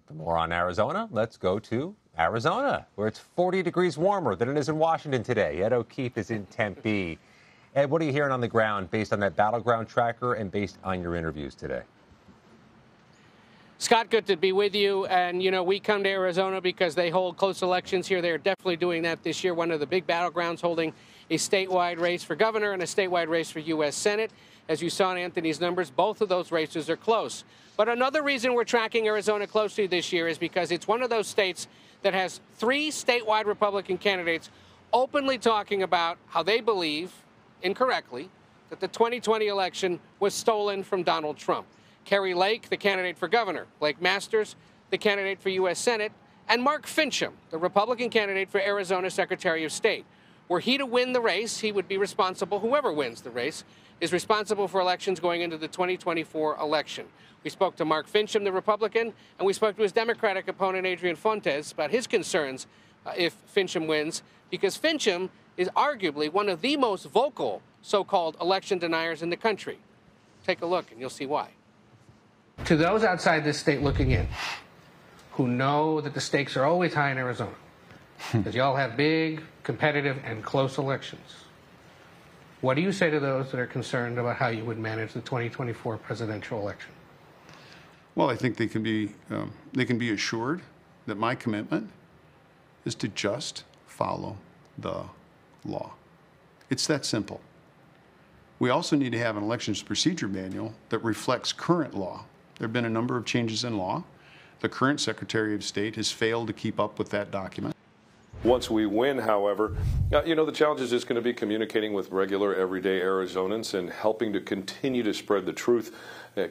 For more on Arizona, let's go to Arizona, where it's 40 degrees warmer than it is in Washington today. Ed O'Keefe is in Tempe. Ed, what are you hearing on the ground based on that battleground tracker and based on your interviews today? Scott, good to be with you. And, you know, we come to Arizona because they hold close elections here. They're definitely doing that this year. One of the big battlegrounds holding a statewide race for governor and a statewide race for U.S. Senate. As you saw in Anthony's numbers, both of those races are close. But another reason we're tracking Arizona closely this year is because it's one of those states that has 3 statewide Republican candidates openly talking about how they believe, incorrectly, that the 2020 election was stolen from Donald Trump. Kari Lake, the candidate for governor, Blake Masters, the candidate for U.S. Senate, and Mark Finchem, the Republican candidate for Arizona Secretary of State. Were he to win the race, he would be responsible, whoever wins the race, is responsible for elections going into the 2024 election. We spoke to Mark Finchem, the Republican, and we spoke to his Democratic opponent, Adrian Fontes, about his concerns if Finchem wins, because Finchem is arguably one of the most vocal so-called election deniers in the country. Take a look, and you'll see why. To those outside this state looking in, who know that the stakes are always high in Arizona, because y'all have big, competitive, and close elections, what do you say to those that are concerned about how you would manage the 2024 presidential election? Well, I think they can be assured that my commitment is to just follow the law. It's that simple. We also need to have an elections procedure manual that reflects current law. There have been a number of changes in law. The current Secretary of State has failed to keep up with that document. Once we win, however, you know, the challenge is just going to be communicating with regular, everyday Arizonans and helping to continue to spread the truth,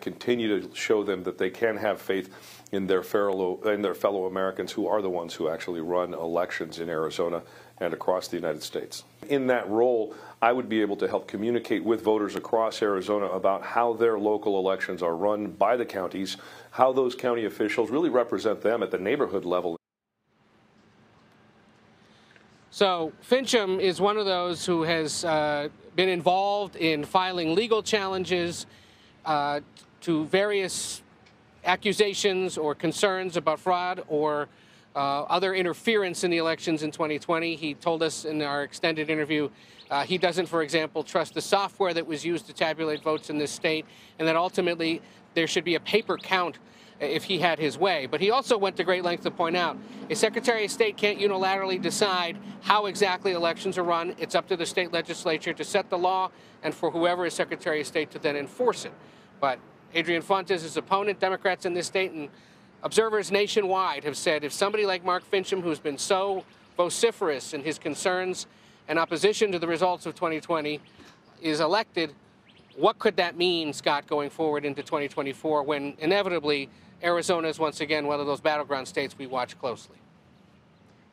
continue to show them that they can have faith in their fellow Americans who are the ones who actually run elections in Arizona and across the United States. In that role, I would be able to help communicate with voters across Arizona about how their local elections are run by the counties, how those county officials really represent them at the neighborhood level. So Finchem is one of those who has been involved in filing legal challenges to various accusations or concerns about fraud or other interference in the elections in 2020. He told us in our extended interview he doesn't, for example, trust the software that was used to tabulate votes in this state, and that ultimately there should be a paper count if he had his way. But he also went to great lengths to point out a Secretary of State can't unilaterally decide how exactly elections are run. It's up to the state legislature to set the law and for whoever is Secretary of State to then enforce it. But Adrian Fontes, his opponent, Democrats in this state and observers nationwide have said if somebody like Mark Finchem, who's been so vociferous in his concerns and opposition to the results of 2020, is elected, what could that mean, Scott, going forward into 2024 when inevitably Arizona is once again one of those battleground states we watch closely?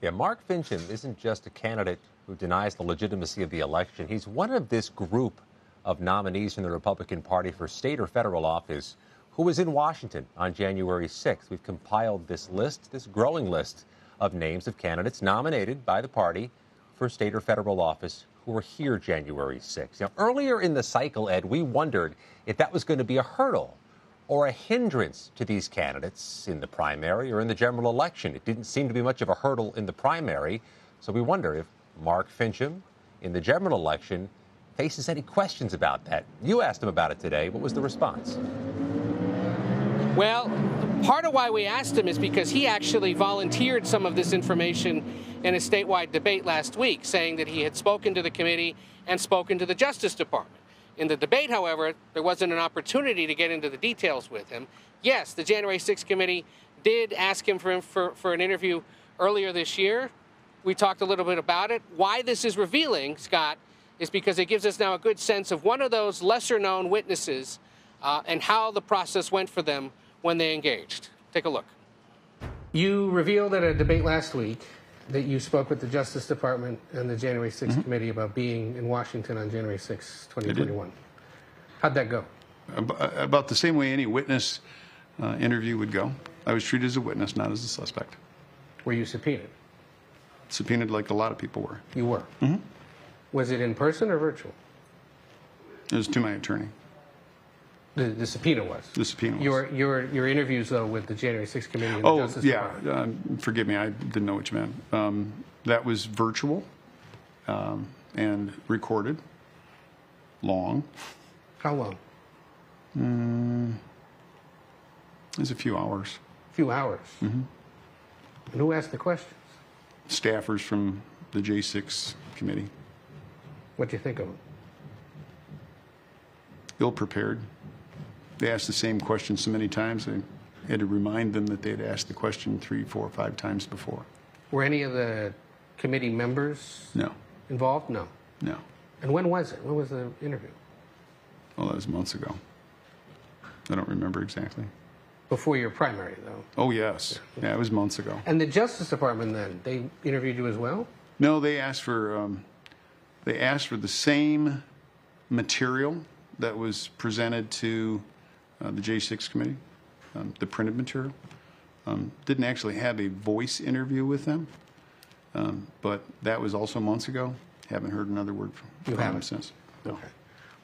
Yeah, Mark Finchem isn't just a candidate who denies the legitimacy of the election. He's one of this group of nominees from the Republican Party for state or federal office who was in Washington on January 6th. We've compiled this list, this growing list of names of candidates nominated by the party for state or federal office who were here January 6th. Now, earlier in the cycle, Ed, we wondered if that was going to be a hurdle or a hindrance to these candidates in the primary or in the general election. It didn't seem to be much of a hurdle in the primary, so we wonder if Mark Finchem in the general election faces any questions about that. You asked him about it today. What was the response? Well, part of why we asked him is because he actually volunteered some of this information in a statewide debate last week, saying that he had spoken to the committee and spoken to the Justice Department. In the debate, however, there wasn't an opportunity to get into the details with him. Yes, the January 6th committee did ask him for an interview earlier this year. We talked a little bit about it. Why this is revealing, Scott, is because it gives us now a good sense of one of those lesser-known witnesses and how the process went for them when they engaged. Take a look. You revealed at a debate last week that you spoke with the Justice Department and the January 6th committee about being in Washington on January 6, 2021. How'd that go? About the same way any witness interview would go. I was treated as a witness, not as a suspect. Were you subpoenaed? Subpoenaed like a lot of people were. You were? Mm-hmm. Was it in person or virtual? It was to my attorney. The subpoena was. The subpoena was. Your interviews, though, with the January 6th committee and the Justice Department. Forgive me, I didn't know what you meant. That was virtual and recorded. Long. How long? It was a few hours. A few hours. Mm-hmm. And who asked the questions? Staffers from the J6 committee. What do you think of them? Ill-prepared. They asked the same question so many times, I had to remind them that they had asked the question 3, 4, 5 times before. Were any of the committee members involved? No. No. And when was it? When was the interview? Well, that was months ago. I don't remember exactly. Before your primary, though? Oh, yes. Yeah, it was months ago. And the Justice Department, then, they interviewed you as well? No, they asked for the same material that was presented to the J6 committee, the printed material. Didn't actually have a voice interview with them, but that was also months ago. Haven't heard another word from them since. No. Okay.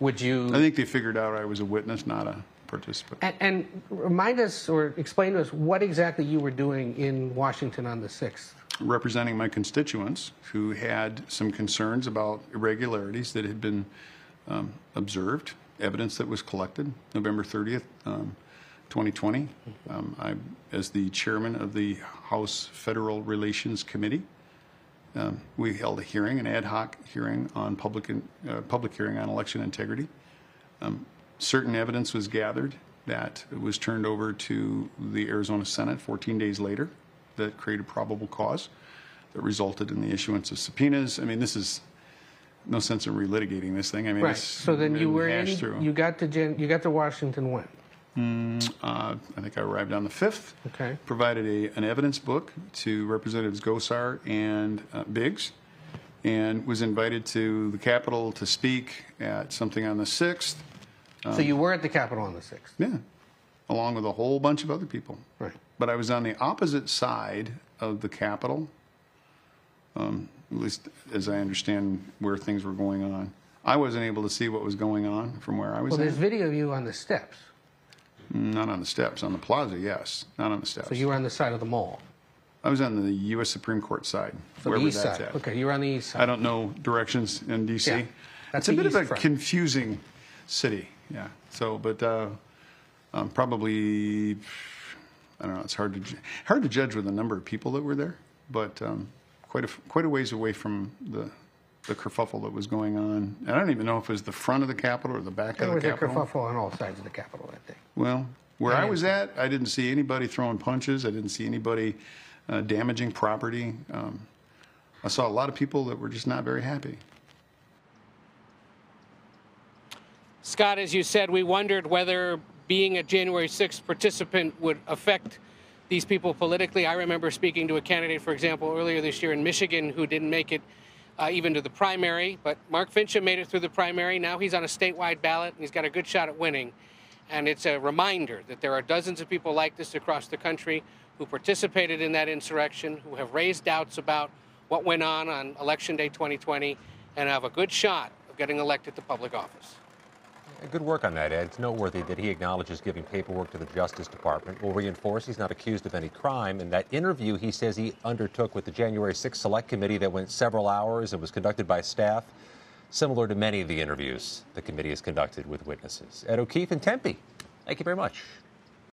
Would you? I think they figured out I was a witness, not a participant. And remind us or explain to us what exactly you were doing in Washington on the 6th. Representing my constituents who had some concerns about irregularities that had been observed, evidence that was collected November 30th, 2020. I, as the chairman of the House Federal Relations Committee, we held a hearing, an ad hoc hearing on public hearing on election integrity. Certain evidence was gathered that was turned over to the Arizona Senate 14 days later that created probable cause that resulted in the issuance of subpoenas. I mean, this is no sense in relitigating this thing. I mean, right. So then you were in, you got to Washington when? I think I arrived on the 5th. Okay. Provided an evidence book to Representatives Gosar and Biggs, and was invited to the Capitol to speak at something on the 6th. So you were at the Capitol on the 6th? Yeah, along with a whole bunch of other people. Right. But I was on the opposite side of the Capitol, at least as I understand where things were going on. I wasn't able to see what was going on from where I was. Well, there's video of you on the steps. Not on the steps. On the plaza, yes. Not on the steps. So you were on the side of the mall? I was on the U.S. Supreme Court side, so wherever the east that's side. at. Okay, you were on the east side. I don't know directions in D.C. Yeah, It's a bit of a confusing city, yeah. So, but probably, I don't know. It's hard to judge with the number of people that were there, but quite a ways away from the kerfuffle that was going on. And I don't even know if it was the front of the Capitol or the back of the Capitol. There was a kerfuffle on all sides of the Capitol that day. Well, where I was at, I didn't see anybody throwing punches. I didn't see anybody damaging property. I saw a lot of people that were just not very happy. Scott, as you said, we wondered whether being a January 6th participant would affect these people politically. I remember speaking to a candidate, for example, earlier this year in Michigan who didn't make it even to the primary, but Mark Finchem made it through the primary. Now he's on a statewide ballot, and he's got a good shot at winning. And it's a reminder that there are dozens of people like this across the country who participated in that insurrection, who have raised doubts about what went on Election Day 2020, and have a good shot of getting elected to public office. Good work on that, Ed. It's noteworthy that he acknowledges giving paperwork to the Justice Department will reinforce he's not accused of any crime. And that interview he says he undertook with the January 6th Select Committee that went several hours and was conducted by staff, similar to many of the interviews the committee has conducted with witnesses. Ed O'Keefe in Tempe, thank you very much.